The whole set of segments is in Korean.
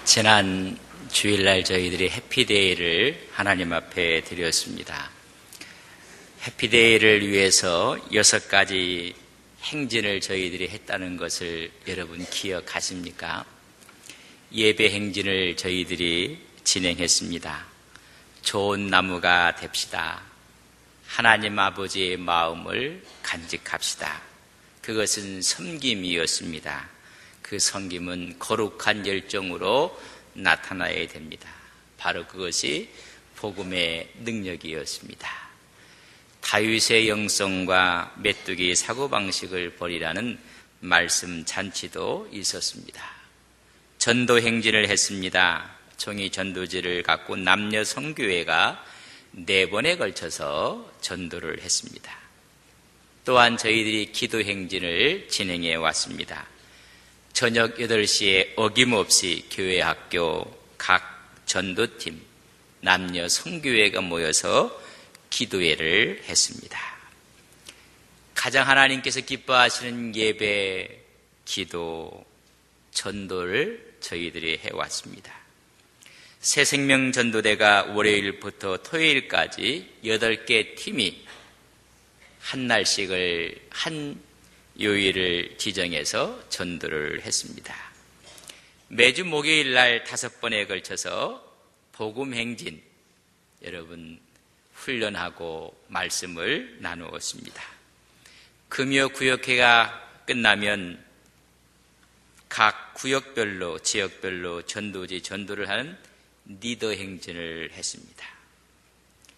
지난 주일날 저희들이 해피데이를 하나님 앞에 드렸습니다. 해피데이를 위해서 6가지 행진을 저희들이 했다는 것을 여러분 기억하십니까? 예배 행진을 저희들이 진행했습니다. 좋은 나무가 됩시다. 하나님 아버지의 마음을 간직합시다. 그것은 섬김이었습니다. 그 섬김은 거룩한 열정으로 나타나야 됩니다. 바로 그것이 복음의 능력이었습니다. 다윗의 영성과 메뚜기 사고방식을 버리라는 말씀 잔치도 있었습니다. 전도 행진을 했습니다. 종이 전도지를 갖고 남녀 성교회가 4번에 걸쳐서 전도를 했습니다. 또한 저희들이 기도 행진을 진행해 왔습니다. 저녁 8시에 어김없이 교회 학교 각 전도팀 남녀 성교회가 모여서 기도회를 했습니다. 가장 하나님께서 기뻐하시는 예배, 기도, 전도를 저희들이 해왔습니다. 새생명 전도대가 월요일부터 토요일까지 8개 팀이 한 날씩을 한 요일을 지정해서 전도를 했습니다. 매주 목요일 날 5번에 걸쳐서 복음 행진 여러분 훈련하고 말씀을 나누었습니다. 금요 구역회가 끝나면 각 구역별로 지역별로 전도지 전도를 하는 리더 행진을 했습니다.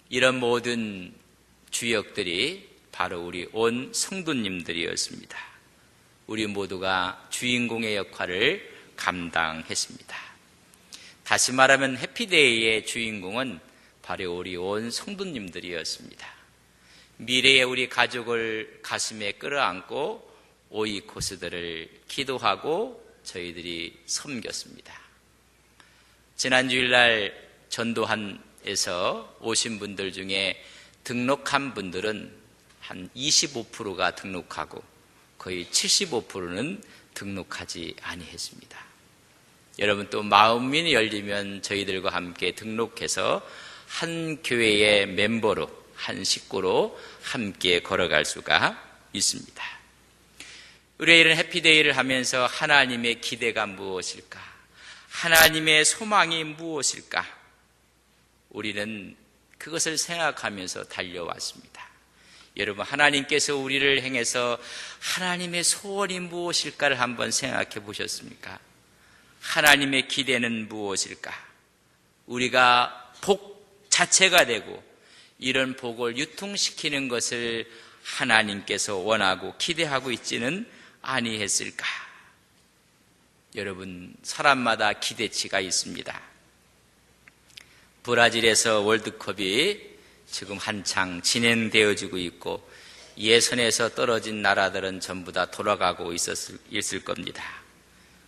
이런 모든 주역들이 바로 우리 온 성도님들이었습니다. 우리 모두가 주인공의 역할을 감당했습니다. 다시 말하면 해피데이의 주인공은 바로 우리 온 성도님들이었습니다. 미래의 우리 가족을 가슴에 끌어안고 오이코스들을 기도하고 저희들이 섬겼습니다. 지난 주일날 전도한에서 오신 분들 중에 등록한 분들은 한 25%가 등록하고 거의 75%는 등록하지 아니했습니다. 여러분 또 마음이 열리면 저희들과 함께 등록해서 한 교회의 멤버로 한 식구로 함께 걸어갈 수가 있습니다. 우리가 이런 해피데이를 하면서 하나님의 기대가 무엇일까? 하나님의 소망이 무엇일까? 우리는 그것을 생각하면서 달려왔습니다. 여러분 하나님께서 우리를 향해서 하나님의 소원이 무엇일까를 한번 생각해 보셨습니까? 하나님의 기대는 무엇일까? 우리가 복 자체가 되고 이런 복을 유통시키는 것을 하나님께서 원하고 기대하고 있지는 아니했을까? 여러분 사람마다 기대치가 있습니다. 브라질에서 월드컵이 지금 한창 진행되어지고 있고 예선에서 떨어진 나라들은 전부 다 돌아가고 있을 겁니다.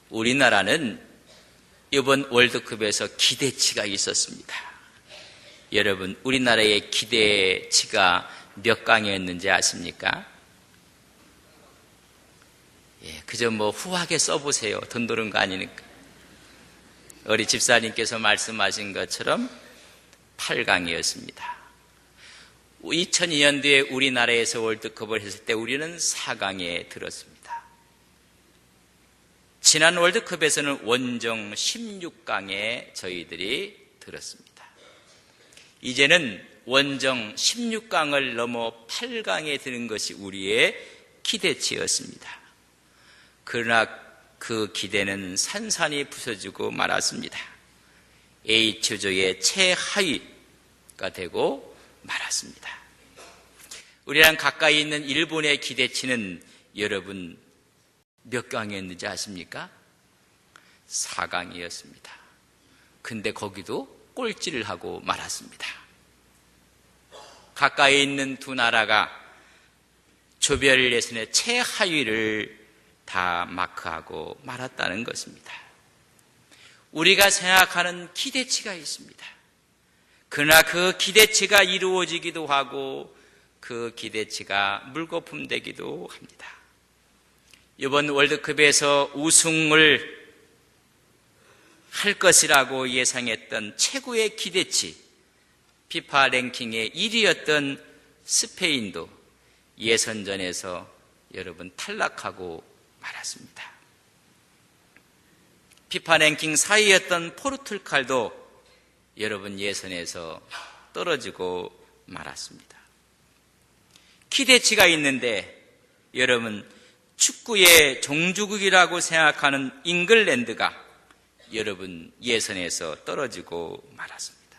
우리나라는 이번 월드컵에서 기대치가 있었습니다. 여러분 우리나라의 기대치가 몇 강이었는지 아십니까? 그저 후하게 써보세요. 돈 드는 거 아니니까. 우리 집사님께서 말씀하신 것처럼 8강이었습니다. 2002년도에 우리나라에서 월드컵을 했을 때 우리는 4강에 들었습니다. 지난 월드컵에서는 원정 16강에 저희들이 들었습니다. 이제는 원정 16강을 넘어 8강에 드는 것이 우리의 기대치였습니다. 그러나 그 기대는 산산이 부서지고 말았습니다. H조의 최하위가 되고 말았습니다. 우리랑 가까이 있는 일본의 기대치는 여러분 몇 강이었는지 아십니까? 4강이었습니다. 근데 거기도 꼴찌를 하고 말았습니다. 가까이 있는 두 나라가 조별 예선의 최하위를 다 마크하고 말았다는 것입니다. 우리가 생각하는 기대치가 있습니다. 그러나 그 기대치가 이루어지기도 하고 그 기대치가 물거품 되기도 합니다. 이번 월드컵에서 우승을 것이라고 예상했던 최고의 기대치, 피파 랭킹의 1위였던 스페인도 예선전에서 여러분 탈락하고 말았습니다. 피파 랭킹 4위였던 포르투갈도 여러분 예선에서 떨어지고 말았습니다. 기대치가 있는데 여러분 축구의 종주국이라고 생각하는 잉글랜드가 여러분 예선에서 떨어지고 말았습니다.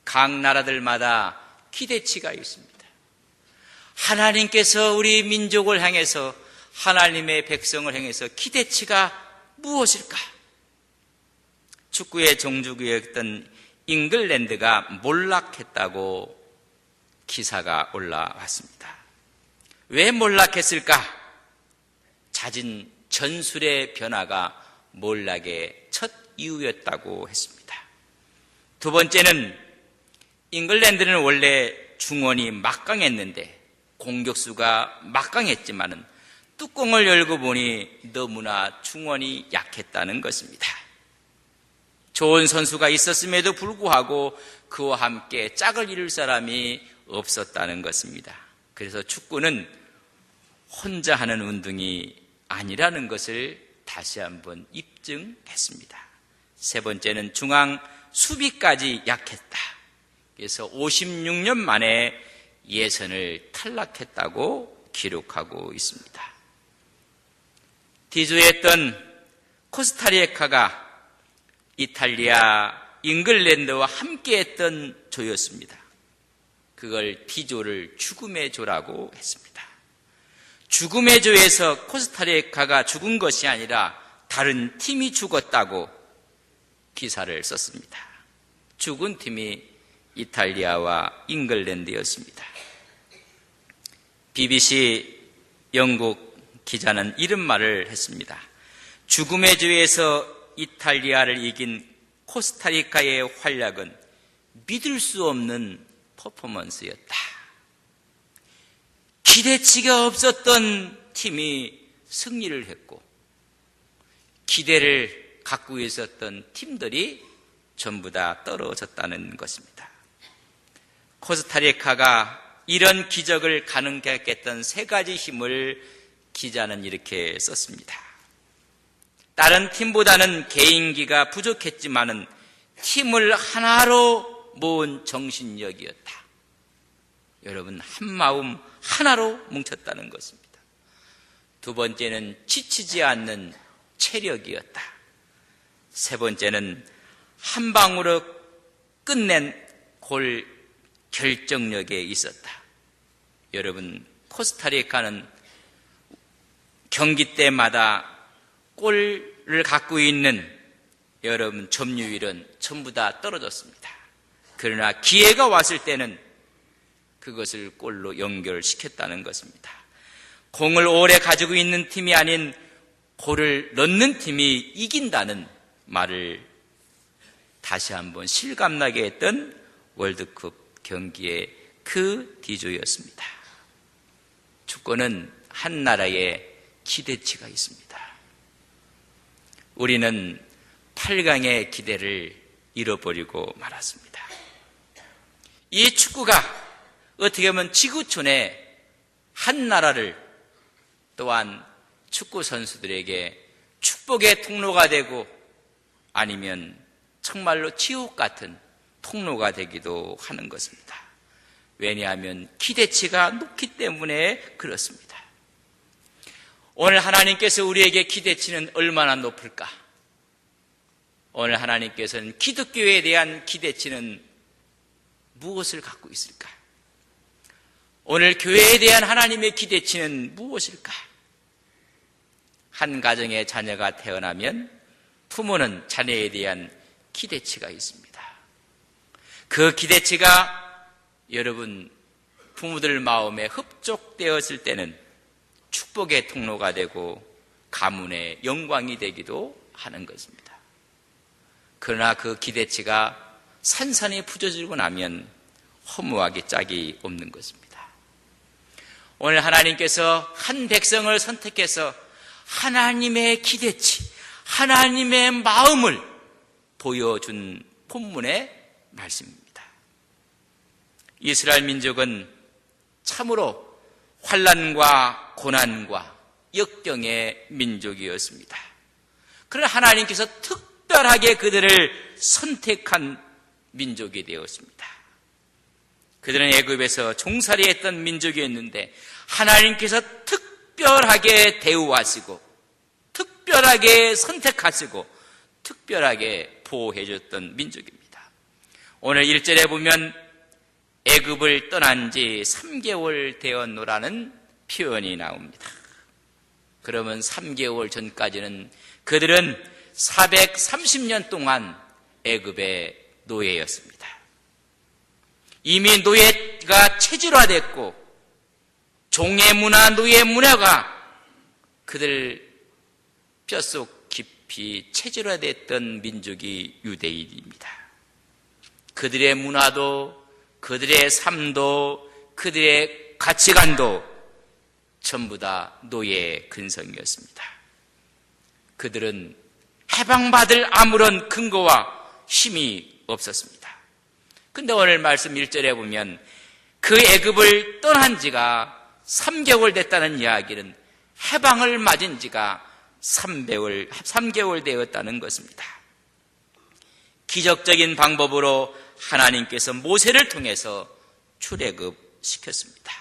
각 나라들마다 기대치가 있습니다. 하나님께서 우리 민족을 향해서, 하나님의 백성을 향해서 기대치가 무엇일까? 축구의 종주국이었던 잉글랜드가 몰락했다고 기사가 올라왔습니다. 왜 몰락했을까? 잦은 전술의 변화가 몰락의 첫 이유였다고 했습니다. 두 번째는 잉글랜드는 원래 중원이 막강했는데, 공격수가 막강했지만은 뚜껑을 열고 보니 너무나 중원이 약했다는 것입니다. 좋은 선수가 있었음에도 불구하고 그와 함께 짝을 이룰 사람이 없었다는 것입니다. 그래서 축구는 혼자 하는 운동이 아니라는 것을 다시 한번 입증했습니다. 세 번째는 중앙 수비까지 약했다. 그래서 56년 만에 예선을 탈락했다고 기록하고 있습니다. D조였던 코스타리카가 이탈리아, 잉글랜드와 함께했던 조였습니다. 그걸 D조를 죽음의 조라고 했습니다. 죽음의 조에서 코스타리카가 죽은 것이 아니라 다른 팀이 죽었다고 기사를 썼습니다. 죽은 팀이 이탈리아와 잉글랜드였습니다. BBC 영국 기자는 이런 말을 했습니다. 죽음의 조에서 이탈리아를 이긴 코스타리카의 활약은 믿을 수 없는 퍼포먼스였다. 기대치가 없었던 팀이 승리를 했고, 기대를 갖고 있었던 팀들이 전부 다 떨어졌다는 것입니다. 코스타리카가 이런 기적을 가능하게 했던 세 가지 힘을 기자는 이렇게 썼습니다. 다른 팀보다는 개인기가 부족했지만은 팀을 하나로 모은 정신력이었다. 여러분, 한 마음 하나로 뭉쳤다는 것입니다. 두 번째는 지치지 않는 체력이었다. 세 번째는 한 방으로 끝낸 골 결정력에 있었다. 여러분, 코스타리카는 경기 때마다 골을 갖고 있는 여러분 점유율은 전부 다 떨어졌습니다. 그러나 기회가 왔을 때는 그것을 골로 연결시켰다는 것입니다. 공을 오래 가지고 있는 팀이 아닌 골을 넣는 팀이 이긴다는 말을 다시 한번 실감나게 했던 월드컵 경기의 그 D조였습니다. 축구는 한 나라의 기대치가 있습니다. 우리는 8강의 기대를 잃어버리고 말았습니다. 이 축구가 어떻게 보면 지구촌의 한 나라를, 또한 축구 선수들에게 축복의 통로가 되고 아니면 정말로 지옥 같은 통로가 되기도 하는 것입니다. 왜냐하면 기대치가 높기 때문에 그렇습니다. 오늘 하나님께서 우리에게 기대치는 얼마나 높을까? 오늘 하나님께서는 기독교에 대한 기대치는 무엇을 갖고 있을까? 오늘 교회에 대한 하나님의 기대치는 무엇일까? 한 가정의 자녀가 태어나면 부모는 자녀에 대한 기대치가 있습니다. 그 기대치가 여러분 부모들 마음에 흡족되었을 때는 축복의 통로가 되고 가문의 영광이 되기도 하는 것입니다. 그러나 그 기대치가 산산이 부서지고 나면 허무하기 짝이 없는 것입니다. 오늘 하나님께서 한 백성을 선택해서 하나님의 기대치, 하나님의 마음을 보여준 본문의 말씀입니다. 이스라엘 민족은 참으로 환난과 고난과 역경의 민족이었습니다. 그러나 하나님께서 특별하게 그들을 선택한 민족이 되었습니다. 그들은 애굽에서 종살이했던 민족이었는데 하나님께서 특별하게 대우하시고 특별하게 선택하시고 특별하게 보호해 줬던 민족입니다. 오늘 1절에 보면 애굽을 떠난 지 3개월 되었노라는 표현이 나옵니다. 그러면 3개월 전까지는 그들은 430년 동안 애굽의 노예였습니다. 이미 노예가 체질화됐고 종의 문화, 노예 문화가 그들 뼛속 깊이 체질화됐던 민족이 유대인입니다. 그들의 문화도 그들의 삶도 그들의 가치관도 전부 다 노예의 근성이었습니다. 그들은 해방받을 아무런 근거와 힘이 없었습니다. 근데 오늘 말씀 1절에 보면 그 애굽을 떠난 지가 3개월 됐다는 이야기는 해방을 맞은 지가 3개월 되었다는 것입니다. 기적적인 방법으로 하나님께서 모세를 통해서 출애굽시켰습니다.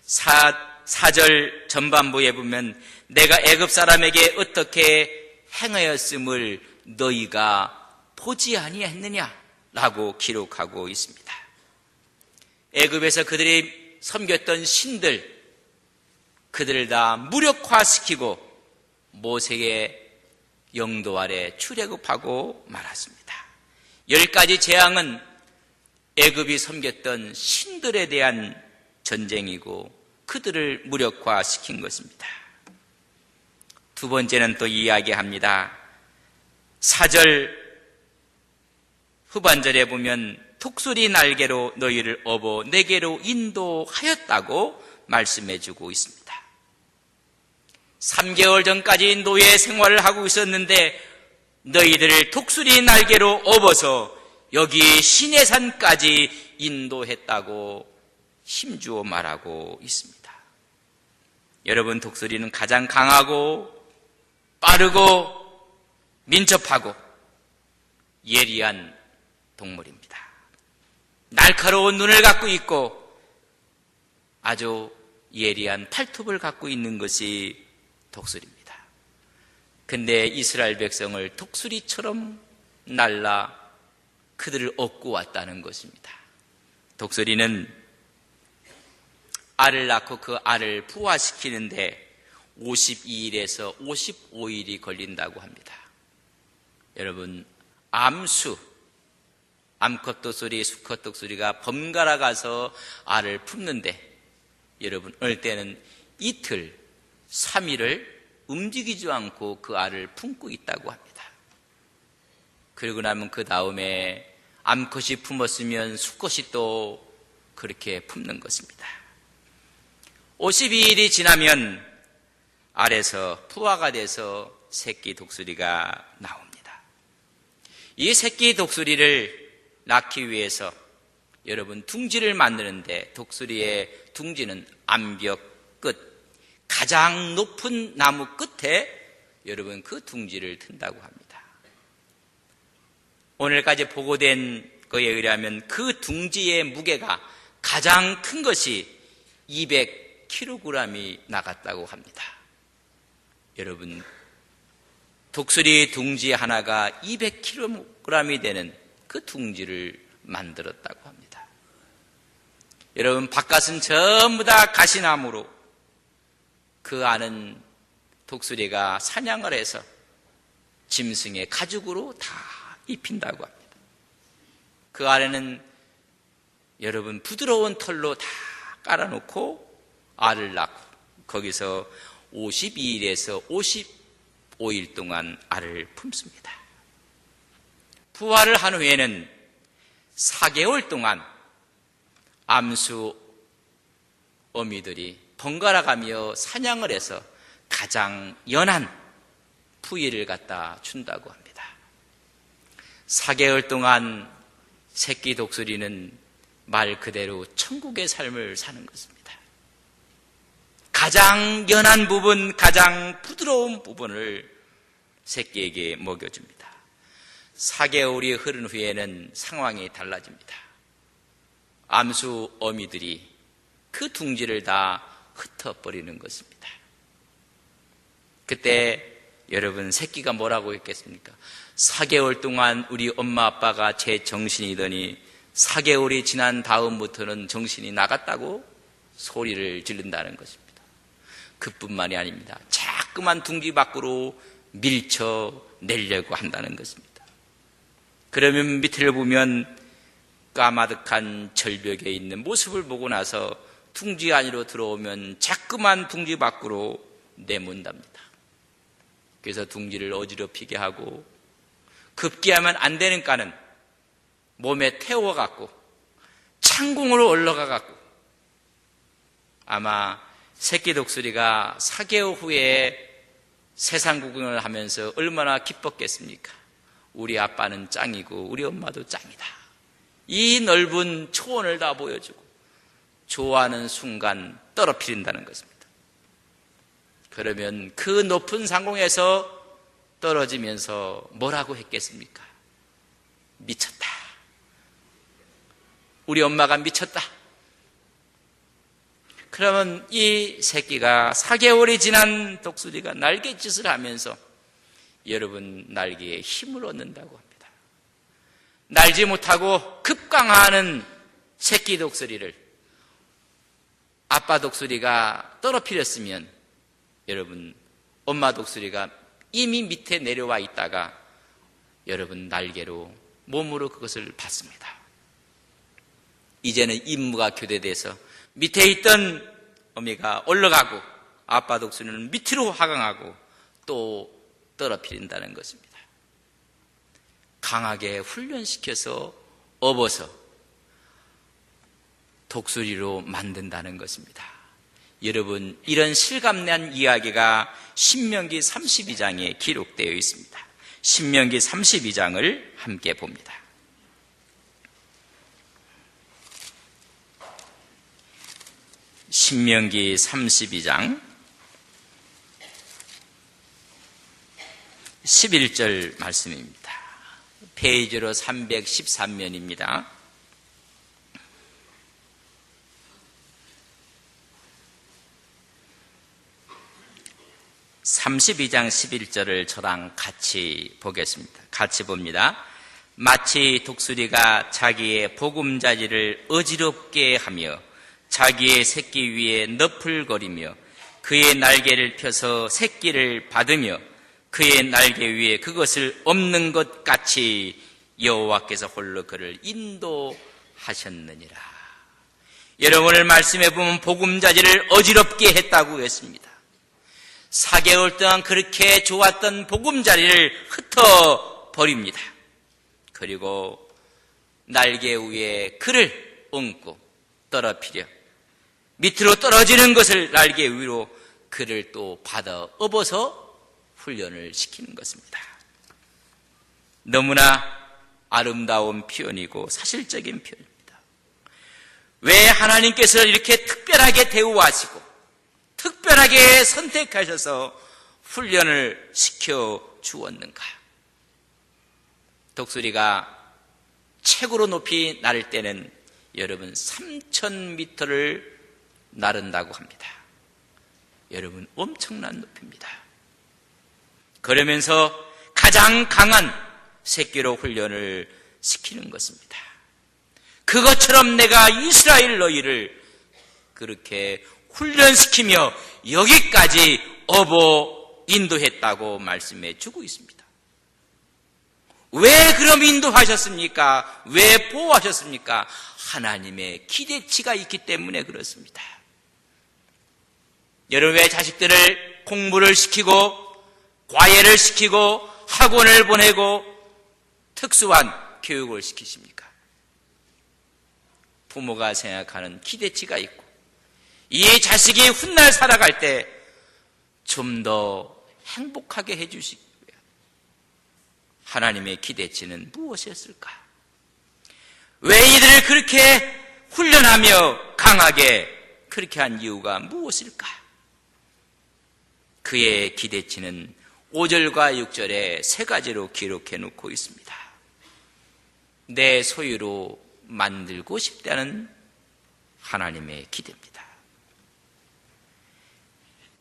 4절 전반부에 보면 내가 애굽 사람에게 어떻게 행하였음을 너희가 보지 아니했느냐라고 기록하고 있습니다. 애굽에서 그들이 섬겼던 신들, 그들을 다 무력화시키고 모세의 영도 아래 출애굽하고 말았습니다. 10가지 재앙은 애굽이 섬겼던 신들에 대한 전쟁이고 그들을 무력화시킨 것입니다. 두 번째는 또 이야기합니다. 4절 후반절에 보면 독수리 날개로 너희를 업어 내게로 인도하였다고 말씀해주고 있습니다. 3개월 전까지 노예 생활을 하고 있었는데 너희들을 독수리 날개로 업어서 여기 시내산까지 인도했다고 힘주어 말하고 있습니다. 여러분, 독수리는 가장 강하고 빠르고 민첩하고 예리한 동물입니다. 날카로운 눈을 갖고 있고 아주 예리한 팔톱을 갖고 있는 것이 독수리입니다. 근데 이스라엘 백성을 독수리처럼 날라 그들을 업고 왔다는 것입니다. 독수리는 알을 낳고 그 알을 부화시키는데 52일에서 55일이 걸린다고 합니다. 여러분, 암컷 독수리, 수컷 독수리가 번갈아 가서 알을 품는데 여러분, 어느 때는 이틀, 3일을 움직이지 않고 그 알을 품고 있다고 합니다. 그러고 나면 그 다음에 암컷이 품었으면 수컷이 또 그렇게 품는 것입니다. 52일이 지나면 알에서 부화가 돼서 새끼 독수리가 나옵니다. 이 새끼 독수리를 낳기 위해서 여러분 둥지를 만드는데 독수리의 둥지는 암벽 끝, 가장 높은 나무 끝에 여러분 그 둥지를 튼다고 합니다. 오늘까지 보고된 거에 의하면 그 둥지의 무게가 가장 큰 것이 200kg이 나갔다고 합니다. 여러분, 독수리 둥지 하나가 200kg이 되는 그 둥지를 만들었다고 합니다. 여러분, 바깥은 전부 다 가시나무로 그 안은 독수리가 사냥을 해서 짐승의 가죽으로 다 입힌다고 합니다. 그 아래는 여러분 부드러운 털로 다 깔아놓고 알을 낳고 거기서 52일에서 55일 동안 알을 품습니다. 부화를 한 후에는 4개월 동안 암수 어미들이 번갈아가며 사냥을 해서 가장 연한 부위를 갖다 준다고 합니다. 4개월 동안 새끼 독수리는 말 그대로 천국의 삶을 사는 것입니다. 가장 연한 부분, 가장 부드러운 부분을 새끼에게 먹여줍니다. 4개월이 흐른 후에는 상황이 달라집니다. 암수 어미들이 그 둥지를 다 흩어버리는 것입니다. 그때 여러분 새끼가 뭐라고 했겠습니까? 4개월 동안 우리 엄마 아빠가 제 정신이더니 4개월이 지난 다음부터는 정신이 나갔다고 소리를 지른다는 것입니다. 그뿐만이 아닙니다. 자꾸만 둥지 밖으로 밀쳐내려고 한다는 것입니다. 그러면 밑을 보면 까마득한 절벽에 있는 모습을 보고 나서 둥지 안으로 들어오면 자꾸만 둥지 밖으로 내몬답니다. 그래서 둥지를 어지럽히게 하고 급기야면 안 되는 까는 몸에 태워갖고 창궁으로 올라가갖고 아마 새끼 독수리가 4개월 후에 세상 구경을 하면서 얼마나 기뻤겠습니까? 우리 아빠는 짱이고 우리 엄마도 짱이다. 이 넓은 초원을 다 보여주고 좋아하는 순간 떨어뜨린다는 것입니다. 그러면 그 높은 상공에서 떨어지면서 뭐라고 했겠습니까? 미쳤다. 우리 엄마가 미쳤다. 그러면 이 새끼가 4개월이 지난 독수리가 날갯짓을 하면서 여러분 날개에 힘을 얻는다고 합니다. 날지 못하고 급강하는 새끼 독수리를 아빠 독수리가 떨어뜨렸으면 여러분 엄마 독수리가 이미 밑에 내려와 있다가 여러분 날개로 몸으로 그것을 받습니다. 이제는 임무가 교대돼서 밑에 있던 어미가 올라가고 아빠 독수리는 밑으로 하강하고 또 떨어뜨린다는 것입니다. 강하게 훈련시켜서 업어서 독수리로 만든다는 것입니다. 여러분 이런 실감난 이야기가 신명기 32장에 기록되어 있습니다. 신명기 32장을 함께 봅니다. 신명기 32장 11절 말씀입니다. 페이지로 313면입니다. (32장) 11절을 저랑 같이 보겠습니다. 같이 봅니다. 마치 독수리가 자기의 보금자리를 어지럽게 하며 자기의 새끼 위에 너풀거리며 그의 날개를 펴서 새끼를 받으며 그의 날개 위에 그것을 엎는 것 같이 여호와께서 홀로 그를 인도하셨느니라. 여러분을 말씀해 보면 보금자리를 어지럽게 했다고 했습니다. 4개월 동안 그렇게 좋았던 보금자리를 흩어버립니다. 그리고 날개 위에 그를 얹고 떨어뜨려 밑으로 떨어지는 것을 날개 위로 그를 또 받아 업어서 훈련을 시키는 것입니다. 너무나 아름다운 표현이고 사실적인 표현입니다. 왜 하나님께서 이렇게 특별하게 대우하시고 특별하게 선택하셔서 훈련을 시켜 주었는가? 독수리가 최고로 높이 날을 때는 여러분 3,000m를 나른다고 합니다. 여러분 엄청난 높이입니다. 그러면서 가장 강한 새끼로 훈련을 시키는 것입니다. 그것처럼 내가 이스라엘 너희를 그렇게 훈련시키며 여기까지 업어 인도했다고 말씀해 주고 있습니다. 왜 그럼 인도하셨습니까? 왜 보호하셨습니까? 하나님의 기대치가 있기 때문에 그렇습니다. 여러분의 자식들을 공부를 시키고 과외를 시키고 학원을 보내고 특수한 교육을 시키십니까? 부모가 생각하는 기대치가 있고 이 자식이 훗날 살아갈 때 좀 더 행복하게 해주시고요. 하나님의 기대치는 무엇이었을까? 왜 이들을 그렇게 훈련하며 강하게 그렇게 한 이유가 무엇일까? 그의 기대치는 5절과 6절에 세 가지로 기록해 놓고 있습니다. 내 소유로 만들고 싶다는 하나님의 기대입니다.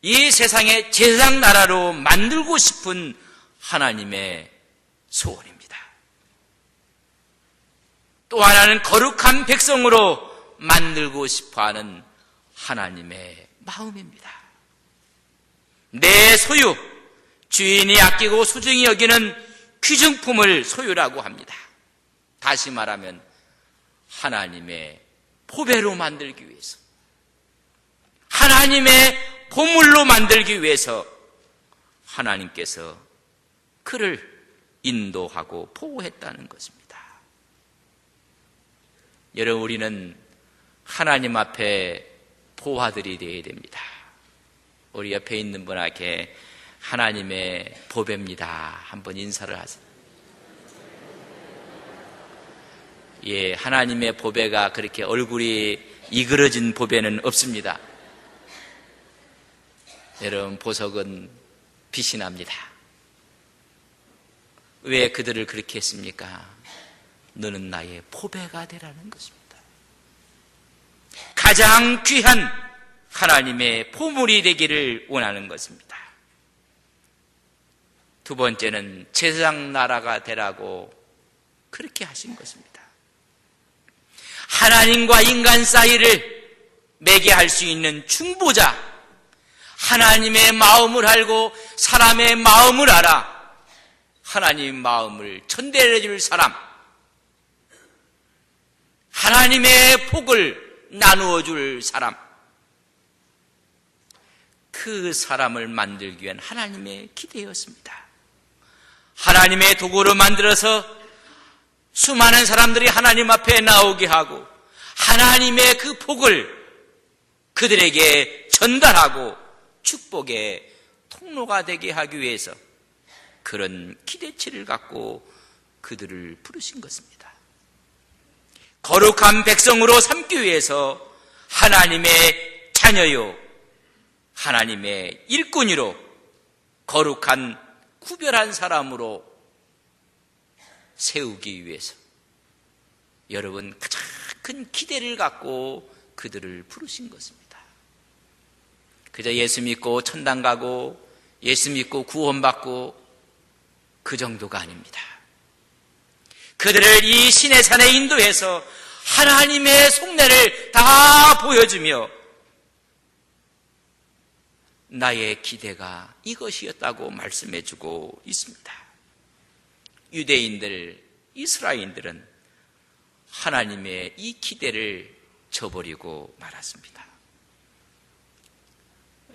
이 세상의 제사장 나라로 만들고 싶은 하나님의 소원입니다. 또 하나는 거룩한 백성으로 만들고 싶어하는 하나님의 마음입니다. 내 소유, 주인이 아끼고 소중히 여기는 귀중품을 소유라고 합니다. 다시 말하면 하나님의 보배로 만들기 위해서, 하나님의 보물로 만들기 위해서 하나님께서 그를 인도하고 보호했다는 것입니다. 여러분, 우리는 하나님 앞에 보화들이 되어야 됩니다. 우리 옆에 있는 분에게 하나님의 보배입니다. 한번 인사를 하세요. 예, 하나님의 보배가 그렇게 얼굴이 이그러진 보배는 없습니다. 여러분, 보석은 빛이 납니다. 왜 그들을 그렇게 했습니까? 너는 나의 보배가 되라는 것입니다. 가장 귀한 하나님의 보물이 되기를 원하는 것입니다. 두 번째는 제사장 나라가 되라고 그렇게 하신 것입니다. 하나님과 인간 사이를 매개할 수 있는 중보자, 하나님의 마음을 알고 사람의 마음을 알아 하나님 마음을 전달해 줄 사람, 하나님의 복을 나누어 줄 사람, 그 사람을 만들기 위한 하나님의 기대였습니다. 하나님의 도구로 만들어서 수많은 사람들이 하나님 앞에 나오게 하고 하나님의 그 복을 그들에게 전달하고 축복의 통로가 되게 하기 위해서 그런 기대치를 갖고 그들을 부르신 것입니다. 거룩한 백성으로 삼기 위해서 하나님의 자녀요, 하나님의 일꾼이로 거룩한 구별한 사람으로 세우기 위해서 여러분 가장 큰 기대를 갖고 그들을 부르신 것입니다. 그저 예수 믿고 천당 가고 예수 믿고 구원받고 그 정도가 아닙니다. 그들을 이 신의 산에 인도해서 하나님의 속내를 다 보여주며 나의 기대가 이것이었다고 말씀해주고 있습니다. 유대인들, 이스라엘인들은 하나님의 이 기대를 저버리고 말았습니다.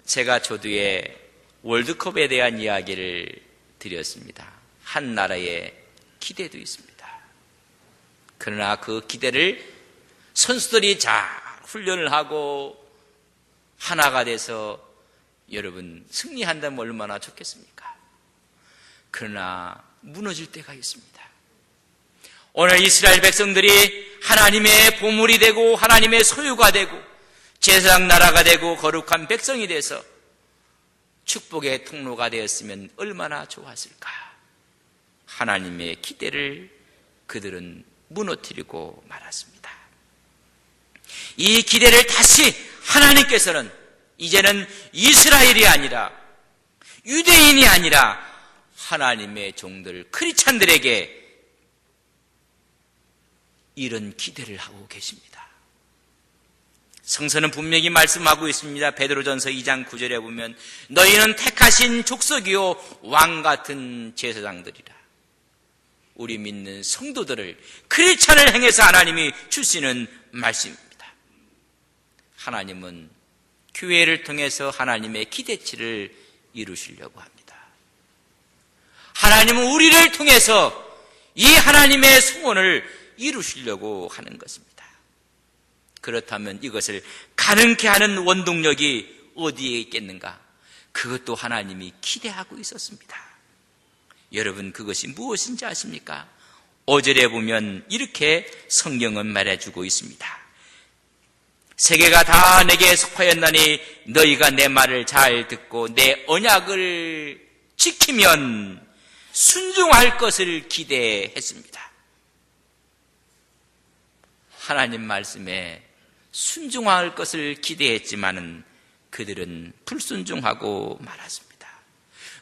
제가 조두에 월드컵에 대한 이야기를 드렸습니다. 한 나라의 기대도 있습니다. 그러나 그 기대를 선수들이 잘 훈련을 하고 하나가 돼서 여러분 승리한다면 얼마나 좋겠습니까? 그러나 무너질 때가 있습니다. 오늘 이스라엘 백성들이 하나님의 보물이 되고 하나님의 소유가 되고 제사장 나라가 되고 거룩한 백성이 돼서 축복의 통로가 되었으면 얼마나 좋았을까? 하나님의 기대를 그들은 무너뜨리고 말았습니다. 이 기대를 다시 하나님께서는 이제는 이스라엘이 아니라 유대인이 아니라 하나님의 종들 크리스찬들에게 이런 기대를 하고 계십니다. 성서는 분명히 말씀하고 있습니다. 베드로전서 2장 9절에 보면 너희는 택하신 족속이요 왕 같은 제사장들이라. 우리 믿는 성도들을 크리스찬을 행해서 하나님이 주시는 말씀입니다. 하나님은 교회를 통해서 하나님의 기대치를 이루시려고 합니다. 하나님은 우리를 통해서 이 하나님의 소원을 이루시려고 하는 것입니다. 그렇다면 이것을 가능케 하는 원동력이 어디에 있겠는가? 그것도 하나님이 기대하고 있었습니다. 여러분, 그것이 무엇인지 아십니까? 5절에 보면 이렇게 성경은 말해주고 있습니다. 세계가 다 내게 속하였나니 너희가 내 말을 잘 듣고 내 언약을 지키면 순종할 것을 기대했습니다. 하나님 말씀에 순종할 것을 기대했지만은 그들은 불순종하고 말았습니다.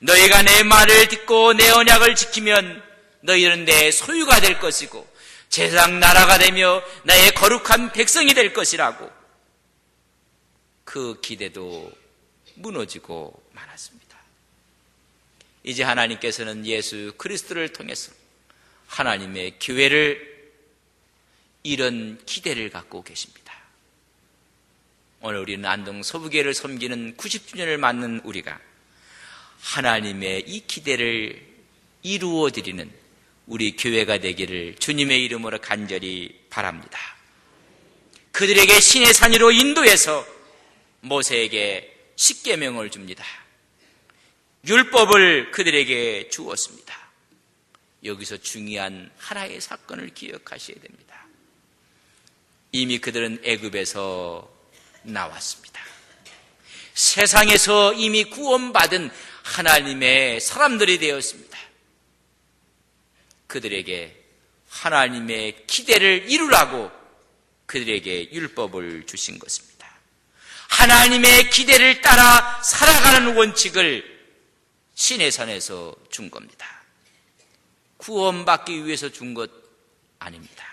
너희가 내 말을 듣고 내 언약을 지키면 너희는 내 소유가 될 것이고 제사장 나라가 되며 나의 거룩한 백성이 될 것이라고 그 기대도 무너지고 말았습니다. 이제 하나님께서는 예수 그리스도를 통해서 하나님의 교회를 이런 기대를 갖고 계십니다. 오늘 우리는 안동 서부교회를 섬기는 90주년을 맞는 우리가 하나님의 이 기대를 이루어드리는 우리 교회가 되기를 주님의 이름으로 간절히 바랍니다. 그들에게 신의 산 위로 인도해서 모세에게 십계명을 줍니다. 율법을 그들에게 주었습니다. 여기서 중요한 하나의 사건을 기억하셔야 됩니다. 이미 그들은 애굽에서 나왔습니다. 세상에서 이미 구원받은 하나님의 사람들이 되었습니다. 그들에게 하나님의 기대를 이루라고 그들에게 율법을 주신 것입니다. 하나님의 기대를 따라 살아가는 원칙을 시내산에서 준 겁니다. 구원받기 위해서 준 것 아닙니다.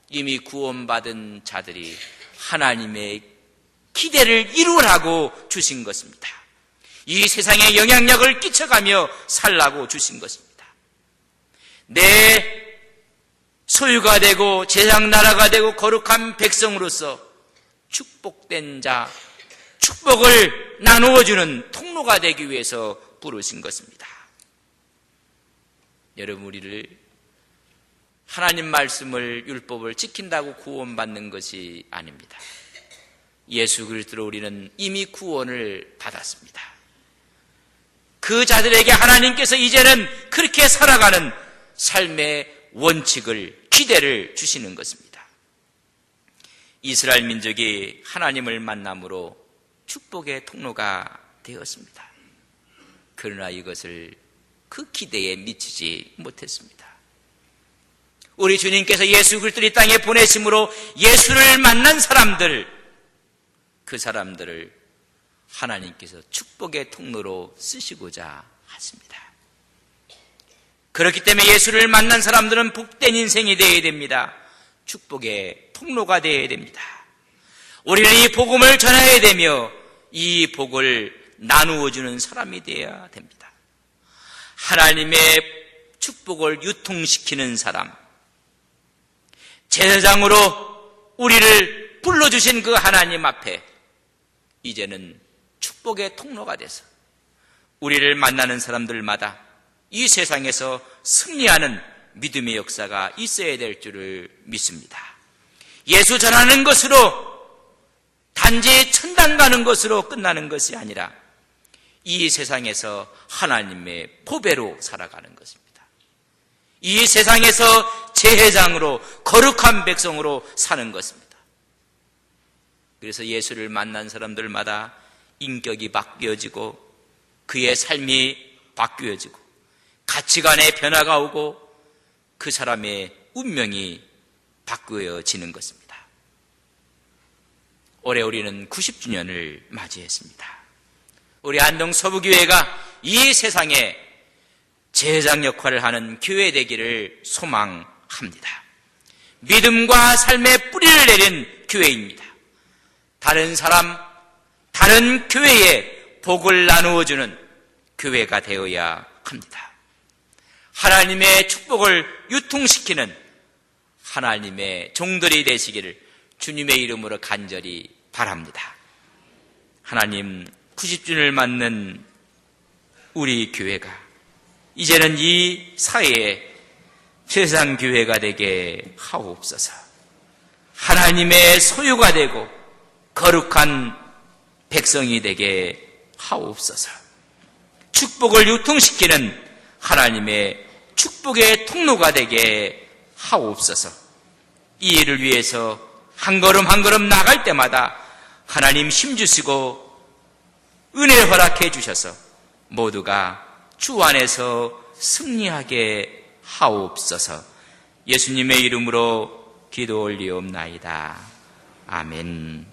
이미 구원받은 자들이 하나님의 기대를 이루라고 주신 것입니다. 이 세상에 영향력을 끼쳐가며 살라고 주신 것입니다. 내 소유가 되고 제사장 나라가 되고 거룩한 백성으로서 축복된 자, 축복을 나누어주는 통로가 되기 위해서 부르신 것입니다. 여러분, 우리를 하나님 말씀을 율법을 지킨다고 구원받는 것이 아닙니다. 예수 그리스도로 우리는 이미 구원을 받았습니다. 그 자들에게 하나님께서 이제는 그렇게 살아가는 삶의 원칙을, 기대를 주시는 것입니다. 이스라엘 민족이 하나님을 만남으로 축복의 통로가 되었습니다. 그러나 이것을 그 기대에 미치지 못했습니다. 우리 주님께서 예수 그리스도를 이 땅에 보내심으로 예수를 만난 사람들, 그 사람들을 하나님께서 축복의 통로로 쓰시고자 하십니다. 그렇기 때문에 예수를 만난 사람들은 복된 인생이 되어야 됩니다. 축복의 통로가 되어야 됩니다. 우리는 이 복음을 전해야 되며 이 복을 나누어주는 사람이 되어야 됩니다. 하나님의 축복을 유통시키는 사람, 제사장으로 우리를 불러주신 그 하나님 앞에 이제는 축복의 통로가 돼서 우리를 만나는 사람들마다 이 세상에서 승리하는 믿음의 역사가 있어야 될 줄을 믿습니다. 예수 전하는 것으로 단지 천당 가는 것으로 끝나는 것이 아니라 이 세상에서 하나님의 보배로 살아가는 것입니다. 이 세상에서 제사장으로 거룩한 백성으로 사는 것입니다. 그래서 예수를 만난 사람들마다 인격이 바뀌어지고 그의 삶이 바뀌어지고 가치관의 변화가 오고 그 사람의 운명이 바뀌어지는 것입니다. 올해 우리는 90주년을 맞이했습니다. 우리 안동 서부교회가 이 세상에 제사장 역할을 하는 교회 되기를 소망합니다. 믿음과 삶의 뿌리를 내린 교회입니다. 다른 사람, 다른 교회에 복을 나누어주는 교회가 되어야 합니다. 하나님의 축복을 유통시키는 하나님의 종들이 되시기를 주님의 이름으로 간절히 바랍니다. 하나님, 90주년을 맞는 우리 교회가 이제는 이 사회에 세상 교회가 되게 하옵소서. 하나님의 소유가 되고 거룩한 백성이 되게 하옵소서. 축복을 유통시키는 하나님의 축복의 통로가 되게 하옵소서. 이 일을 위해서 한 걸음 한 걸음 나갈 때마다 하나님 힘주시고 은혜를 허락해 주셔서 모두가 주 안에서 승리하게 하옵소서. 예수님의 이름으로 기도 올리옵나이다. 아멘.